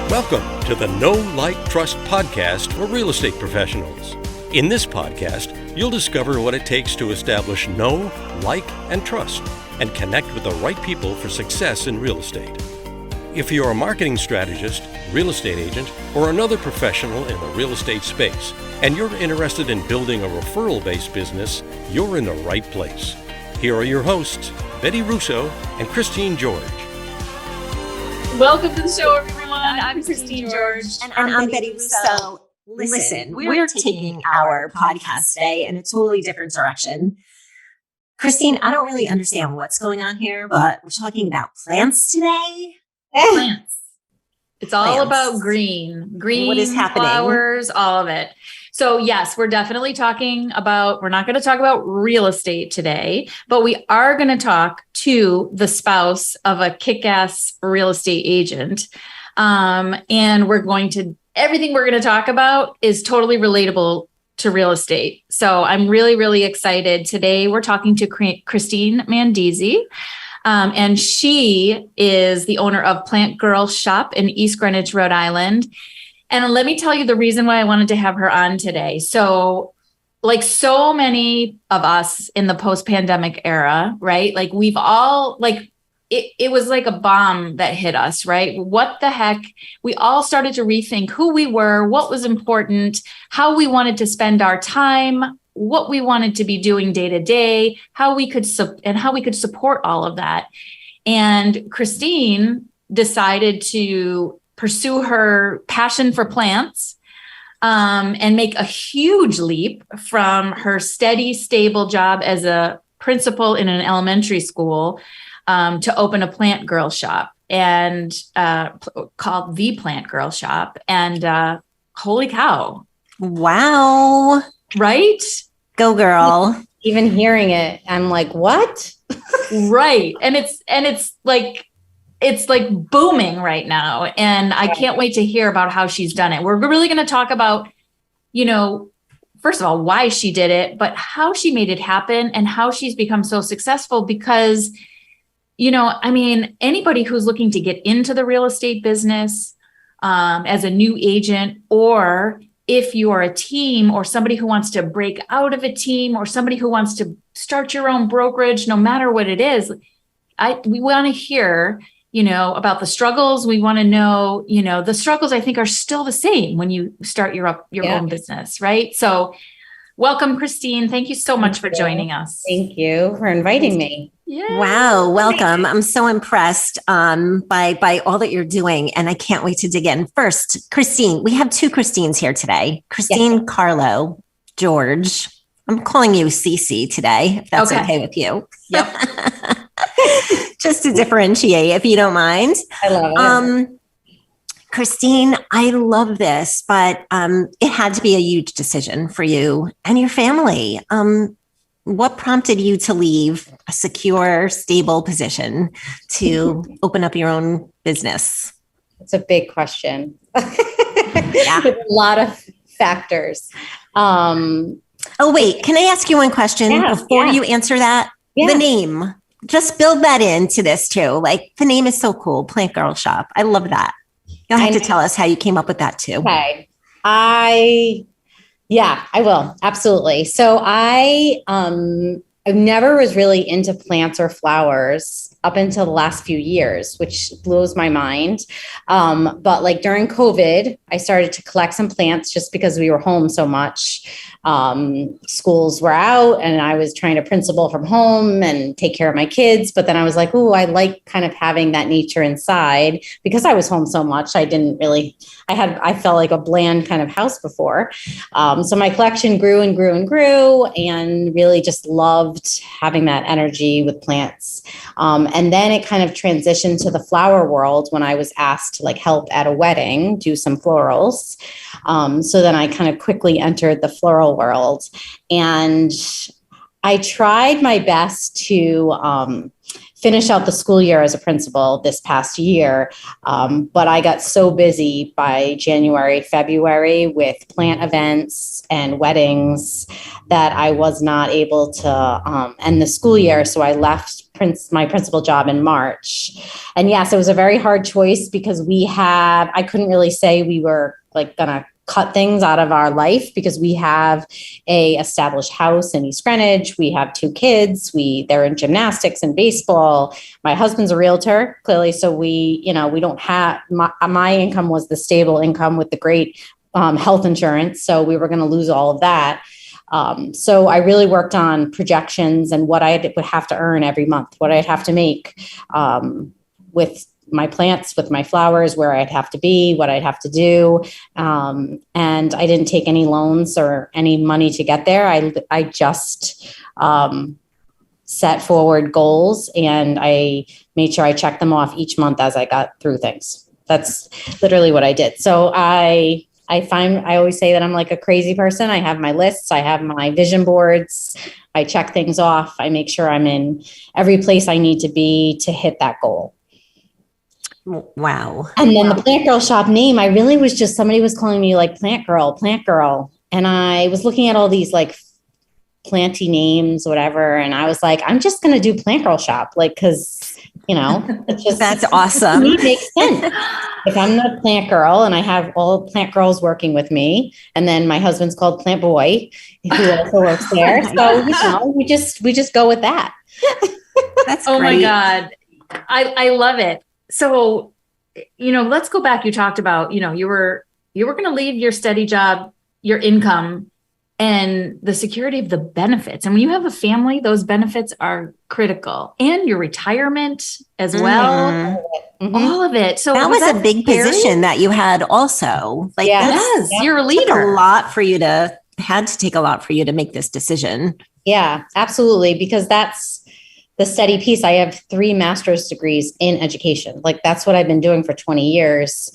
Welcome to the Know, Like, Trust podcast for real estate professionals. In this podcast, you'll discover what it takes to establish know, like, and trust, and connect with the right people for success in real estate. If you're a marketing strategist, real estate agent, or another professional in the real estate space, and you're interested in building a referral-based business, you're in the right place. Here are your hosts, Betty Russo and Christine George. Welcome to the show, everyone. I'm Christine George. And I'm Betty Russo. Listen, we're taking our podcast today in a totally different direction. Christine, I don't really understand what's going on here, but we're talking about plants today. Plants. It's all about green, what is happening? Flowers, all of it. So yes, we're definitely talking about, we're not going to talk about real estate today, but we are going to talk to the spouse of a kick-ass real estate agent. And everything we're going to talk about is totally relatable to real estate. So I'm really, really excited. Today, we're talking to Christine Mandese. And she is the owner of Plant Girl Shop in East Greenwich, Rhode Island. And let me tell you the reason why I wanted to have her on today. So like so many of us in the post-pandemic era, right? Like we've all it was like a bomb that hit us, right? What the heck? We all started to rethink who we were, what was important, how we wanted to spend our time, what we wanted to be doing day to day, how we could support all of that. And Christine decided to pursue her passion for plants and make a huge leap from her steady, stable job as a principal in an elementary school to open a Plant Girl Shop and called the Plant Girl Shop. And holy cow. Wow. Right? Go girl. Even hearing it, I'm like, what? Right. And it's like booming right now. And I can't wait to hear about how she's done it. We're really going to talk about, first of all, why she did it, but how she made it happen and how she's become so successful because, anybody who's looking to get into the real estate business as a new agent, or if you are a team or somebody who wants to break out of a team or somebody who wants to start your own brokerage, no matter what it is, we want to hear, about the struggles. We want to know, the struggles I think are still the same when you start your own business, right? So welcome, Christine. Thank you so much for joining us. Thank you for inviting me. Yeah. Wow. Welcome. I'm so impressed by all that you're doing. And I can't wait to dig in. First, Christine, we have two Christines here today. Christine Carlo George. I'm calling you Cece today, if that's okay with you. Yep. Just to differentiate, if you don't mind. I love it. Christine, I love this, but it had to be a huge decision for you and your family. What prompted you to leave a secure, stable position to open up your own business? It's a big question. With a lot of factors. Oh, wait. Can I ask you one question before you answer that? Yeah. The name. Just build that into this too. Like the name is so cool. Plant Girl Shop. I love that. You'll have to tell us how you came up with that too. Okay. I will. Absolutely. So I never was really into plants or flowers up until the last few years, which blows my mind. But like during COVID, I started to collect some plants just because we were home so much. Schools were out and I was trying to principal from home and take care of my kids. But then I was like, I like kind of having that nature inside because I was home so much. I felt like a bland kind of house before. So my collection grew and grew and grew and really just loved having that energy with plants. And then it kind of transitioned to the flower world when I was asked to help at a wedding, do some florals. So then I kind of quickly entered the floral world and I tried my best to finish out the school year as a principal this past year. But I got so busy by January, February with plant events and weddings that I was not able to end the school year. So I left my principal job in March. And yes, it was a very hard choice because I couldn't really say we were like gonna cut things out of our life because we have a established house in East Greenwich. We have 2 kids. They're in gymnastics and baseball. My husband's a realtor, clearly. So we don't have, my income was the stable income with the great health insurance. So we were going to lose all of that. So I really worked on projections and what I would have to earn every month, what I'd have to make with my plants, with my flowers, where I'd have to be, what I'd have to do. And I didn't take any loans or any money to get there. I just set forward goals and I made sure I checked them off each month as I got through things. That's literally what I did. So I always say that I'm like a crazy person. I have my lists, I have my vision boards, I check things off. I make sure I'm in every place I need to be to hit that goal. Wow. And then the Plant Girl shop name, I really was just, somebody was calling me like Plant Girl. And I was looking at all these like planty names, whatever. And I was like, I'm just going to do Plant Girl shop. Like, cause it's just, that's awesome. It makes sense. If I'm the plant girl and I have all plant girls working with me, and then my husband's called Plant Boy, who also works there. So, we just go with that. That's oh great. my God. I love it. So, let's go back. You talked about, you were going to leave your steady job, your income, and the security of the benefits. And when you have a family, those benefits are critical, and your retirement as well, all of it. So that was a big scary? Position that you had also. Like, yes, you're a leader. Had to take a lot for you to make this decision. Yeah, absolutely. Because that's the steady piece. I have 3 master's degrees in education. Like that's what I've been doing for 20 years.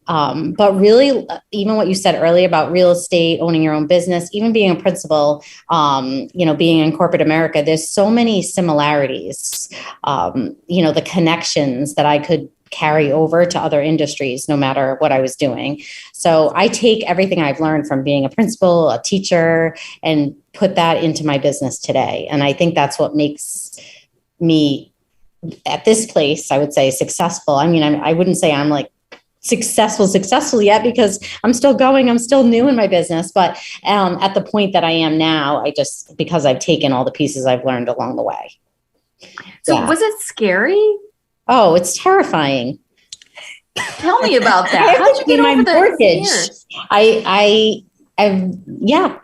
But really, even what you said earlier about real estate, owning your own business, even being a principal, being in corporate America, there's so many similarities, the connections that I could carry over to other industries, no matter what I was doing. So I take everything I've learned from being a principal, a teacher, and put that into my business today. And I think that's what makes me at this place, I would say, successful. I mean, I wouldn't say I'm like successful yet because I'm still going, I'm still new in my business. But at the point that I am now, because I've taken all the pieces I've learned along the way. So was it scary? Oh, it's terrifying. Tell me about that. How'd you get over the mortgage? I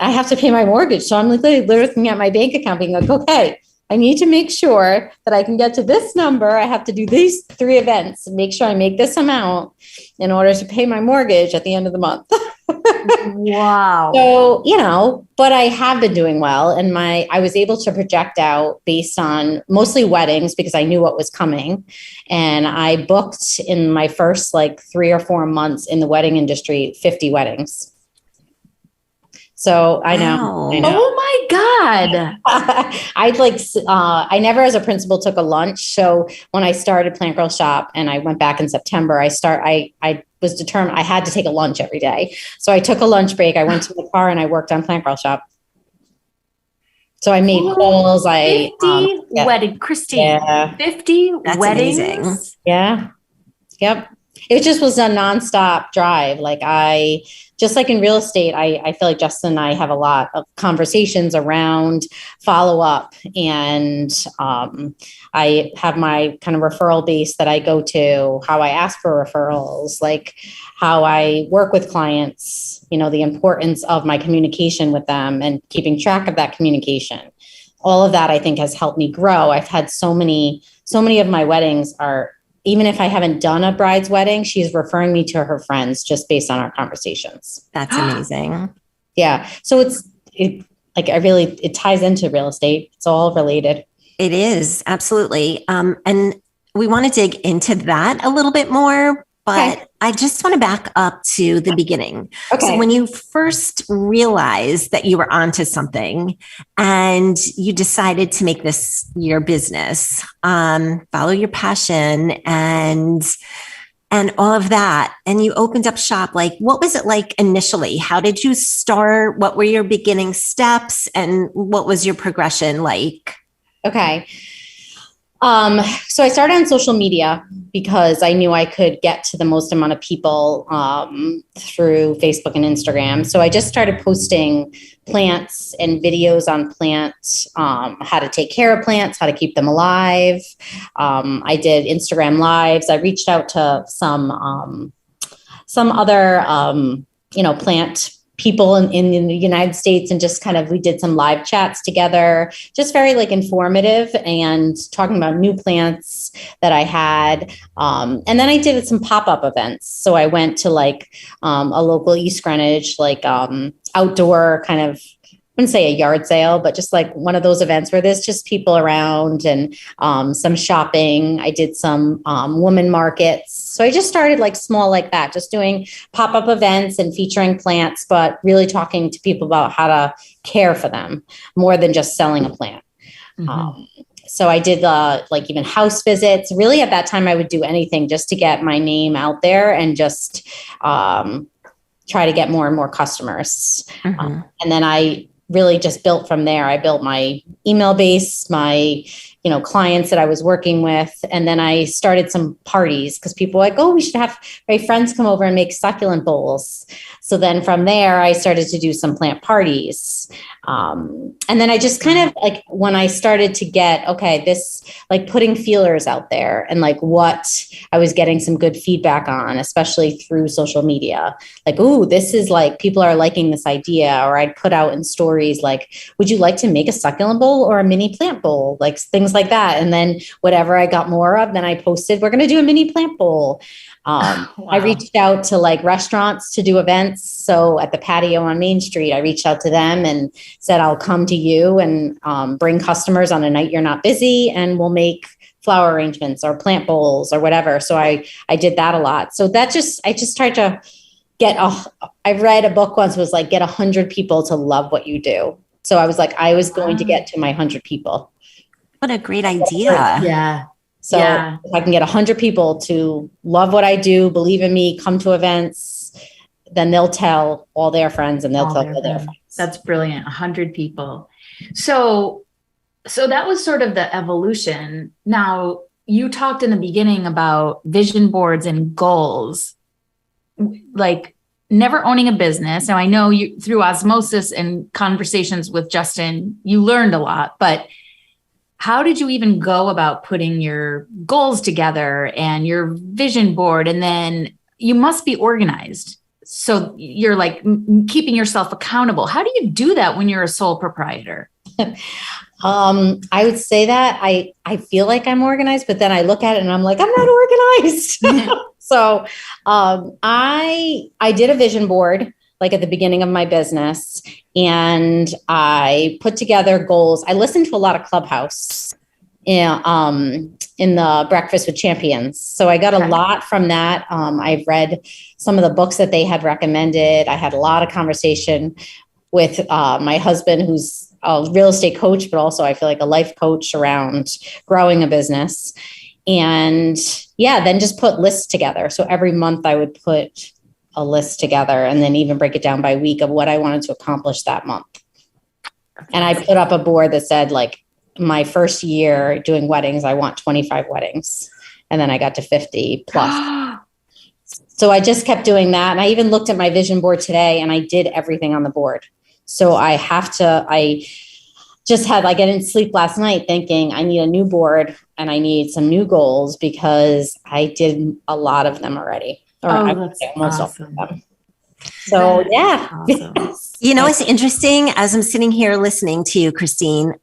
have to pay my mortgage. So I'm literally looking at my bank account being like, okay, I need to make sure that I can get to this number. I have to do these 3 events and make sure I make this amount in order to pay my mortgage at the end of the month. Wow. So, but I have been doing well. And I was able to project out based on mostly weddings because I knew what was coming. And I booked in my first 3 or 4 months in the wedding industry, 50 weddings. So I know. Oh my God. I never as a principal took a lunch. So when I started Plant Girl Shop and I went back in September, I was determined I had to take a lunch every day. So I took a lunch break. I went to the car and I worked on Plant Girl Shop. So I made polls. 50 wedding, Christine, 50 That's weddings. Amazing. Yeah. Yep. It just was a nonstop drive. Just like in real estate, I feel like Justin and I have a lot of conversations around follow up, and I have my kind of referral base that I go to, how I ask for referrals, like how I work with clients, the importance of my communication with them and keeping track of that communication. All of that I think has helped me grow. I've had so many of my weddings are, even if I haven't done a bride's wedding, she's referring me to her friends just based on our conversations. That's amazing. Yeah. So it ties into real estate. It's all related. It is, absolutely. And we want to dig into that a little bit more. but Okay. I just want to back up to the beginning. Okay. So when you first realized that you were onto something and you decided to make this your business, follow your passion and all of that, and you opened up shop, like, what was it like initially? How did you start? What were your beginning steps? And what was your progression like? Okay. So I started on social media because I knew I could get to the most amount of people through Facebook and Instagram. So I just started posting plants and videos on plants, how to take care of plants, how to keep them alive. I did Instagram lives. I reached out to some other, plant people in the United States, and just kind of, we did some live chats together, just very like informative and talking about new plants that I had. And then I did some pop-up events. So I went to like a local East Greenwich, like outdoor kind of, I wouldn't say a yard sale, but just like one of those events where there's just people around, and some shopping. I did some woman markets. So I just started like small like that, just doing pop-up events and featuring plants, but really talking to people about how to care for them more than just selling a plant. Mm-hmm. So I did like even house visits. Really at that time, I would do anything just to get my name out there and just try to get more and more customers. Mm-hmm. And then I really just built from there. I built my email base, my, clients that I was working with. And then I started some parties because people were like, oh, we should have my friends come over and make succulent bowls. So then from there, I started to do some plant parties. And then I just kind of like, when I started to get, okay, this like putting feelers out there, and like what I was getting some good feedback on, especially through social media, like, ooh, this is like, people are liking this idea. Or I'd put out in stories, like, would you like to make a succulent bowl or a mini plant bowl? Like things like that. And then whatever I got more of, then I posted, we're going to do a mini plant bowl. Wow. I reached out to like restaurants to do events. So at the patio on Main Street, I reached out to them and said, I'll come to you and bring customers on a night you're not busy, and we'll make flower arrangements or plant bowls or whatever. So I did that a lot. So I just tried to I read a book once, was like, get 100 people to love what you do. So I was like, I was going to get to my 100 people. What a great idea. Yeah. So if I can get 100 people to love what I do, believe in me, come to events, then they'll tell all their friends, and they'll tell all their friends. That's brilliant. 100 people. So that was sort of the evolution. Now, you talked in the beginning about vision boards and goals, like never owning a business. Now, I know you, through osmosis and conversations with Justin, you learned a lot, but how did you even go about putting your goals together and your vision board? And then you must be organized. So you're like keeping yourself accountable. How do you do that when you're a sole proprietor? I would say that I feel like I'm organized, but then I look at it and I'm like, I'm not organized. So I did a vision board like at the beginning of my business, and I put together goals. I listened to a lot of Clubhouse in the Breakfast with Champions. So I got a lot from that. I've read some of the books that they had recommended. I had a lot of conversation with my husband, who's a real estate coach, but also I feel like a life coach around growing a business. And then just put lists together. So every month I would put a list together, and then even break it down by week of what I wanted to accomplish that month. And I put up a board that said, like, my first year doing weddings, I want 25 weddings. And then I got to 50 plus. So I just kept doing that. And I even looked at my vision board today, and I did everything on the board. So I just had, like, I didn't sleep last night thinking I need a new board and I need some new goals, because I did a lot of them already. That's awesome. So awesome. It's interesting, as I'm sitting here listening to you, Christine,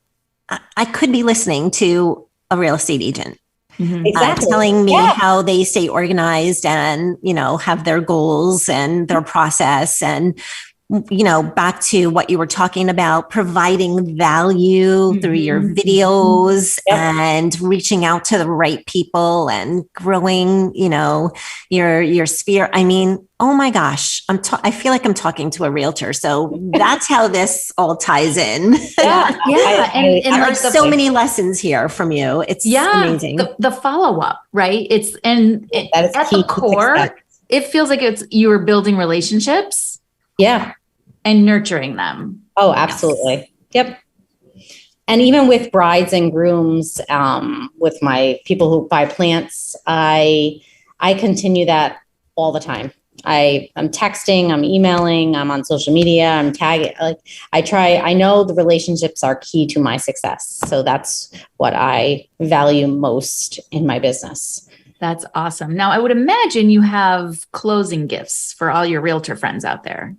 I could be listening to a real estate agent. Mm-hmm. Exactly. Telling me how they stay organized and, have their goals and their process. And back to what you were talking about, providing value through your videos and reaching out to the right people and growing, your sphere. I mean, oh my gosh, I feel like I'm talking to a realtor. So that's how this all ties in. Yeah. And like so many lessons here from you. It's amazing. The follow-up, right? That is at the core, it feels like you were building relationships. Yeah. And nurturing them. Oh, absolutely. Yep. And even with brides and grooms, with my people who buy plants, I continue that all the time. I'm texting, I'm emailing, I'm on social media, I'm tagging. I know the relationships are key to my success. So that's what I value most in my business. That's awesome. Now, I would imagine you have closing gifts for all your realtor friends out there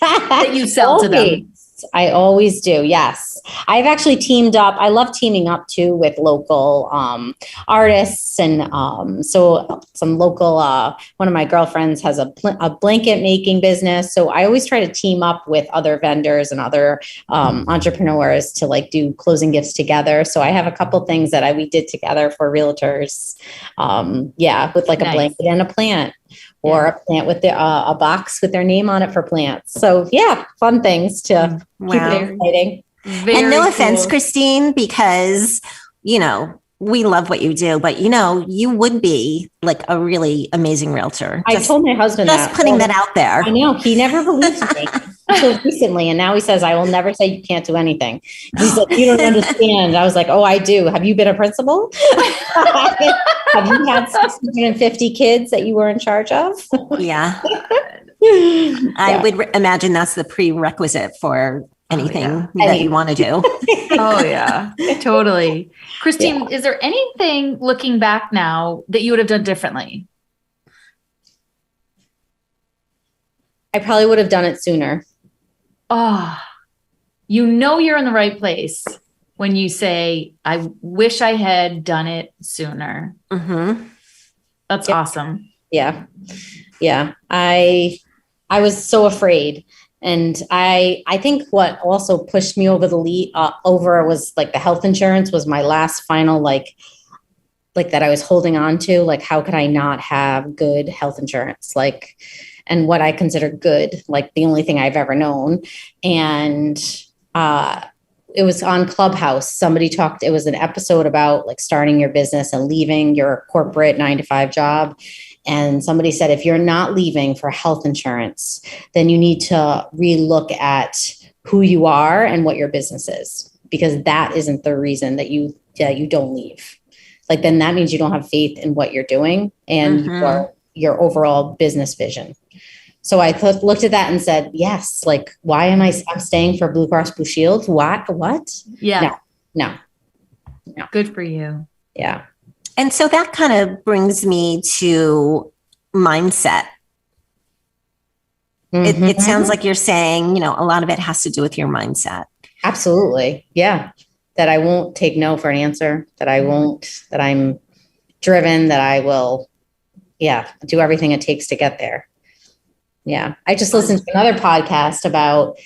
that you sell to them. I always do. Yes. I've actually teamed up. I love teaming up too with local artists. And so some local, one of my girlfriends has a blanket making business. So I always try to team up with other vendors and other entrepreneurs to like do closing gifts together. So I have a couple things that we did together for realtors. With like a blanket and a plant. Or a plant with a box with their name on it for plants. So fun things to keep it exciting. And no offense, Christine, because, we love what you do, but you would be like a really amazing realtor. I told my husband just putting that out there. I know he never believed me until recently, and now he says I will never say you can't do anything. He's like, you don't understand. I was like, oh, I do. Have you been a principal? Have you had 650 kids that you were in charge of? Yeah. I would imagine that's the prerequisite for anything that you want to do. Oh yeah, totally. Christine, is there anything looking back now that you would have done differently? I probably would have done it sooner. Oh, you're in the right place when you say, I wish I had done it sooner. Mm-hmm. That's awesome. Yeah. Yeah. I was so afraid. And I think what also pushed me over over was like the health insurance was my last final, like that I was holding on to, like, how could I not have good health insurance? And what I consider good, like the only thing I've ever known. And, it was on Clubhouse. It was an episode about like starting your business and leaving your corporate 9-to-5 job. And somebody said, if you're not leaving for health insurance, then you need to relook at who you are and what your business is, because that isn't the reason that you don't leave. Like, then that means you don't have faith in what you're doing and your overall business vision. So I looked at that and said, yes, like, why am I'm staying for Blue Cross Blue Shield? What? Yeah. No. Good for you. Yeah. And so that kind of brings me to mindset. Mm-hmm. It sounds like you're saying, a lot of it has to do with your mindset. Absolutely. Yeah. That I won't take no for an answer, that I'm driven, that I will, do everything it takes to get there. Yeah. I just listened to another podcast about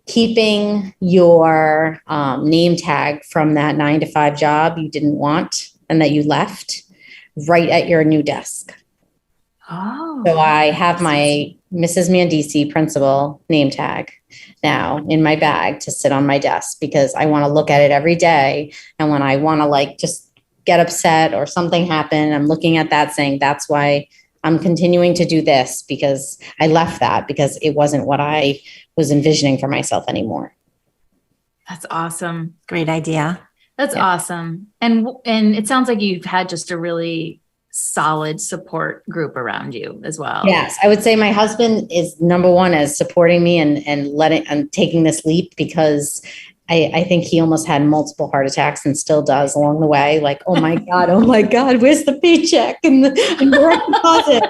keeping your name tag from that 9-to-5 job you didn't want and that you left right at your new desk. Oh. So I have my Mrs. Mandese principal name tag now in my bag to sit on my desk because I want to look at it every day. And when I want to just get upset or something happen, I'm looking at that saying, that's why I'm continuing to do this, because I left that because it wasn't what I was envisioning for myself anymore. That's awesome. Great idea. That's awesome. And it sounds like you've had just a really solid support group around you as well. Yes. I would say my husband is number one as supporting me and taking this leap, because I think he almost had multiple heart attacks and still does along the way. Like, oh my God, where's the paycheck and the direct deposit?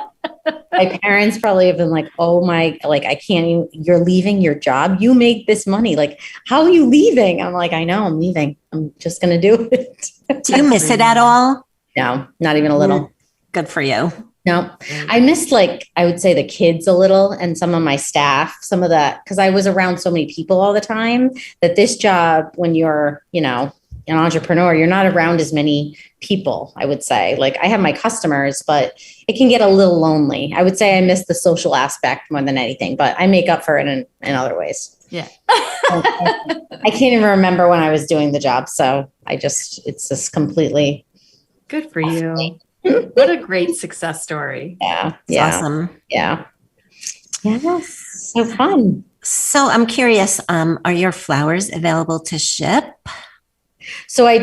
My parents probably have been like, I can't even, you're leaving your job. You make this money. Like, how are you leaving? I'm like, I know I'm leaving. I'm just going to do it. Do you miss it at all? No, not even a little. Good for you. No, I missed I would say the kids a little and some of my staff, some of that, because I was around so many people all the time that this job, when you're, an entrepreneur, you're not around as many people, I would say. Like I have my customers, but it can get a little lonely. I would say I miss the social aspect more than anything, but I make up for it in other ways. Yeah. I can't even remember when I was doing the job. So it's just completely. Good for you. What a great success story. Yeah. It's awesome. Yeah. Yes. So fun. So I'm curious, are your flowers available to ship? So I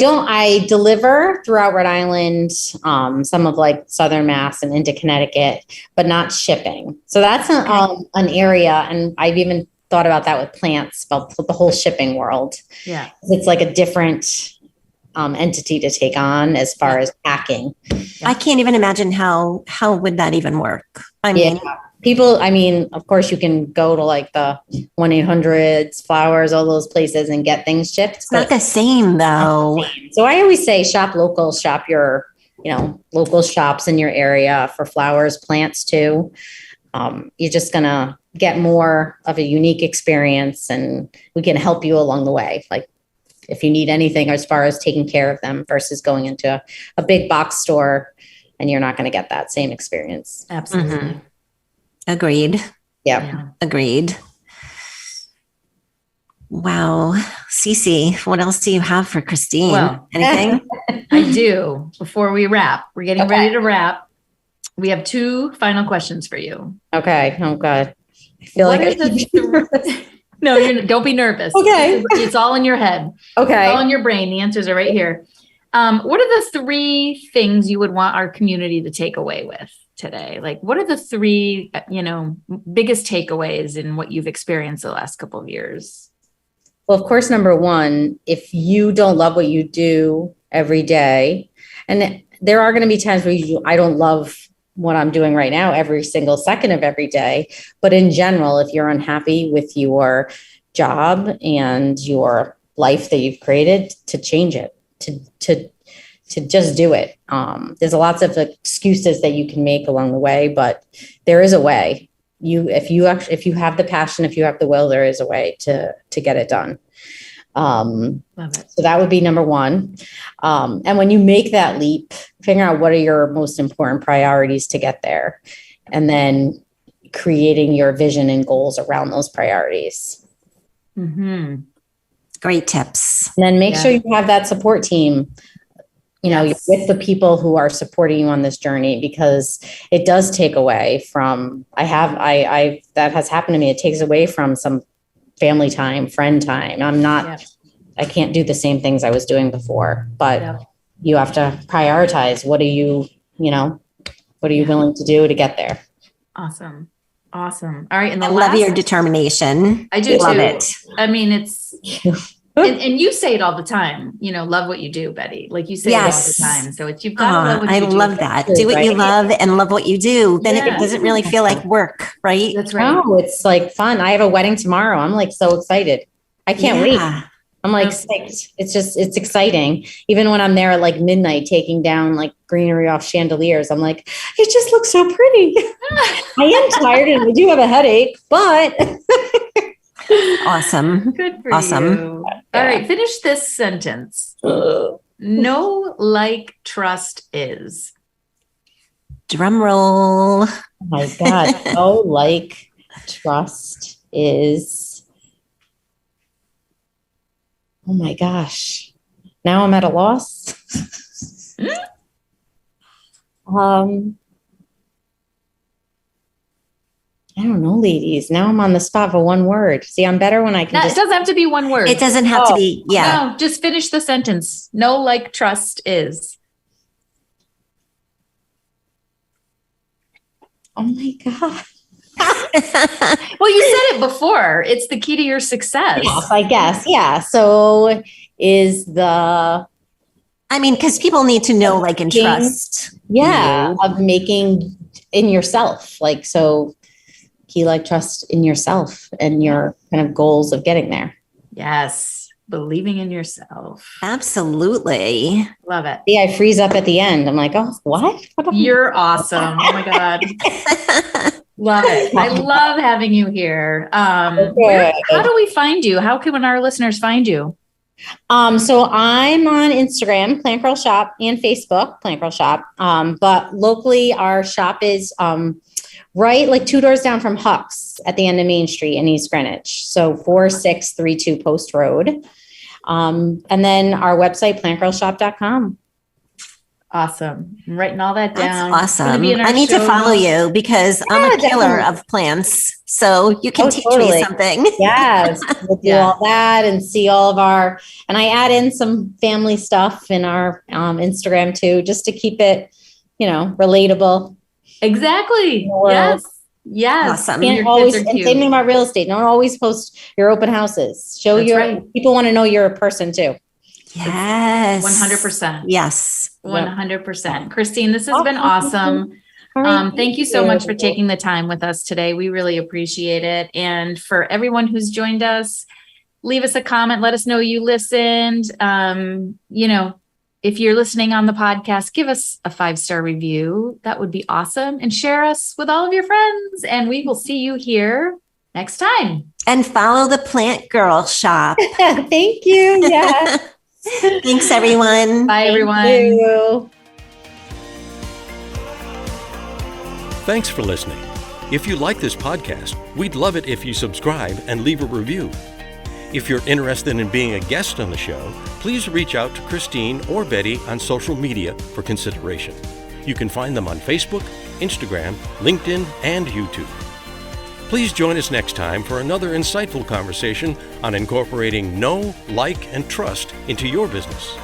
deliver throughout Rhode Island, some of Southern Mass and into Connecticut, but not shipping. So that's an area. And I've even thought about that with plants, about the whole shipping world. Yeah. It's like a different entity to take on as far as packing. I can't even imagine how would that even work? I mean, people, of course you can go to the 1-800s, flowers, all those places and get things shipped. It's not the same though. So I always say shop local, shop your, local shops in your area for flowers, plants too. You're just going to get more of a unique experience and we can help you along the way. If you need anything as far as taking care of them versus going into a big box store and you're not going to get that same experience. Absolutely. Mm-hmm. Agreed. Yeah. Agreed. Wow. Cece, what else do you have for Christine? Well, anything? I do. Before we wrap, we're getting ready to wrap. We have 2 final questions for you. Okay. Oh God. I feel No, don't be nervous. Okay. It's all in your head. Okay. It's all in your brain. The answers are right here. What are the 3 things you would want our community to take away with today? What are the 3, biggest takeaways in what you've experienced the last couple of years? Well, of course, number 1, if you don't love what you do every day, and there are going to be times where I don't love what I'm doing right now every single second of every day. But in general, if you're unhappy with your job and your life that you've created, to change it, to just do it. There's lots of excuses that you can make along the way, but there is a way. If you have the passion, if you have the will, there is a way to get it done. Love it. So that would be number 1. And when you make that leap, figure out what are your most important priorities to get there, and then creating your vision and goals around those priorities. Mm-hmm. Great tips. And then make sure you have that support team, you're with the people who are supporting you on this journey, because it does take away from, that has happened to me. It takes away from some family time, friend time. I can't do the same things I was doing before, but you have to prioritize. What are you willing to do to get there? Awesome. All right. And I love your determination. I do love too. it. It's, and you say it all the time, love what you do, Betty. You say it all the time. So you've got to love what you do. I love that. Do what you love and love what you do. Then it doesn't really feel like work, right? That's right. No, it's fun. I have a wedding tomorrow. I'm so excited. I can't wait. I'm psyched. It's exciting. Even when I'm there at midnight taking down greenery off chandeliers, I'm it just looks so pretty. I am tired and I do have a headache, but awesome. Good for awesome. you. All right, finish this sentence. Know, like, trust is. Drum roll. Oh my God. Know, like, trust is. Oh my gosh. Now I'm at a loss. I don't know, ladies. Now I'm on the spot for one word. See, I'm better when I can. It doesn't have to be one word. It doesn't have to be. Yeah. No, just finish the sentence. Know, like, trust is. Oh my God. Well, you said it before. It's the key to your success. Yes, I guess. Yeah. So is the. Because people need to know, like, and trust. Yeah. Of making in yourself. So key, like, trust in yourself and your kind of goals of getting there. Yes. believing in yourself. Absolutely. Love it. Yeah, I freeze up at the end. I'm like, oh, what? You're awesome. Oh my God. Love it. I love having you here. How do we find you? How can our listeners find you? So I'm on Instagram, Plant Girl Shop, and Facebook, Plant Girl Shop. But locally, our shop is right like 2 doors down from Huck's at the end of Main Street in East Greenwich. So 4632 Post Road. And then our website, plantgirlshop.com. Awesome. I'm writing all that down. That's awesome. I need to follow you because I'm a killer of plants. So you can teach me something. Yes. We'll do all that and see all of and I add in some family stuff in our Instagram too, just to keep it, relatable. Exactly. Yes. Yes. Awesome. And same thing about real estate. Don't always post your open houses. People want to know you're a person too. Yes. 100%. Yes. 100%. Christine, this has been awesome. Thank you so much for taking the time with us today. We really appreciate it. And for everyone who's joined us, leave us a comment. Let us know you listened. If you're listening on the podcast, give us a 5-star review. That would be awesome. And share us with all of your friends. And we will see you here next time. And follow the Plant Girl Shop. Thank you. Yeah. Thanks, everyone. Bye, everyone. Thank you. Thanks for listening. If you like this podcast, we'd love it if you subscribe and leave a review. If you're interested in being a guest on the show, please reach out to Christine or Betty on social media for consideration. You can find them on Facebook, Instagram, LinkedIn, and YouTube. Please join us next time for another insightful conversation on incorporating know, like, and trust into your business.